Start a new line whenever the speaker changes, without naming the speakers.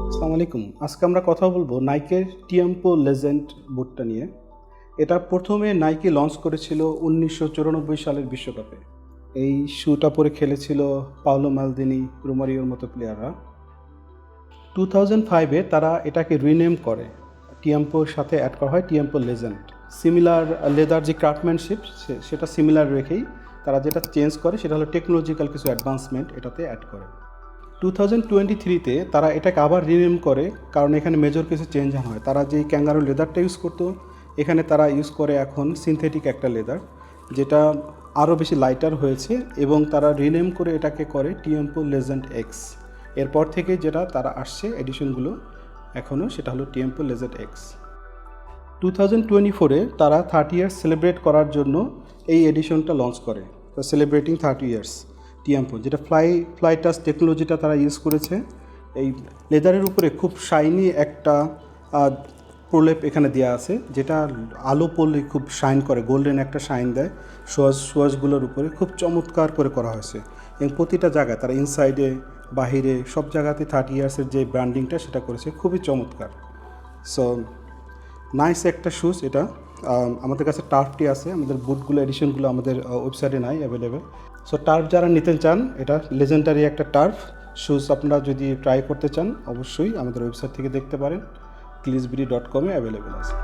আসসালামু আলাইকুম। আজকে আমরা কথা বলবো নাইকের টিয়াম্পো লেজেন্ড বুটটা নিয়ে। এটা প্রথমে নাইকি লঞ্চ করেছিল ১৯৯৪ সালের বিশ্বকাপে। এই শুটা পরে খেলেছিল পাওলো মালদিনি, রোমারিওর মতো প্লেয়াররা। 2005-এ তারা এটাকে রিনেম করে, টিয়াম্পোর সাথে অ্যাড করা হয় টিয়াম্পো লেজেন্ড। সিমিলার লেদার যে ক্রাফটম্যানশিপ সেটা সিমিলার রেখেই তারা যেটা চেঞ্জ করে সেটা হলো টেকনোলজিক্যাল কিছু অ্যাডভান্সমেন্ট এটাতে অ্যাড করে। 2023-তে তারা এটাকে আবার রিনেম করে, কারণ এখানে মেজর কিছু চেঞ্জ হয়। তারা যেই ক্যাঙ্গারু লেদারটা ইউজ করতো এখানে তারা ইউজ করে এখন সিনথেটিক একটা লেদার, যেটা আরও বেশি লাইটার হয়েছে, এবং তারা রিনেম করে এটাকে করে টিয়াম্পো লেজেন্ড এক্স। এরপর থেকে যেটা তারা আসছে এডিশনগুলো এখনও, সেটা হলো টিয়াম্পো লেজেন্ড এক্স। 2024-এ তারা 30 ইয়ার্স সেলিব্রেট করার জন্য এই এডিশনটা লঞ্চ করে, তো সেলিব্রেটিং 30 ইয়ার্স টিয়াম্পো, যেটা ফ্লাই টাচ টেকনোলজিটা তারা ইউজ করেছে। এই লেদারের উপরে খুব শাইনি একটা প্রলেপ এখানে দেওয়া আছে, যেটা আলো পড়লে খুব শাইন করে, গোল্ডেন একটা শাইন দেয়। সোয়াজগুলোর উপরে খুব চমৎকার করে করা হয়েছে, এবং প্রতিটা জায়গায় তারা ইনসাইডে বাহিরে সব জায়গাতে 30 ইয়ার্সের যে ব্র্যান্ডিংটা সেটা করেছে, খুবই চমৎকার। সো নাইস একটা শুজ এটা। আমাদের কাছে টার্ফটি আছে, আমাদের বুটগুলো এডিশনগুলো আমাদের ওয়েবসাইটে নাই অ্যাভেলেবেল। সো টার্ফ যারা নিতে চান, এটা লেজেন্ডারি একটা টার্ফ শুজ, আপনারা যদি ট্রাই করতে চান অবশ্যই আমাদের ওয়েবসাইট থেকে দেখতে পারেন, clisbury.com-এ অ্যাভেলেবেল আছে।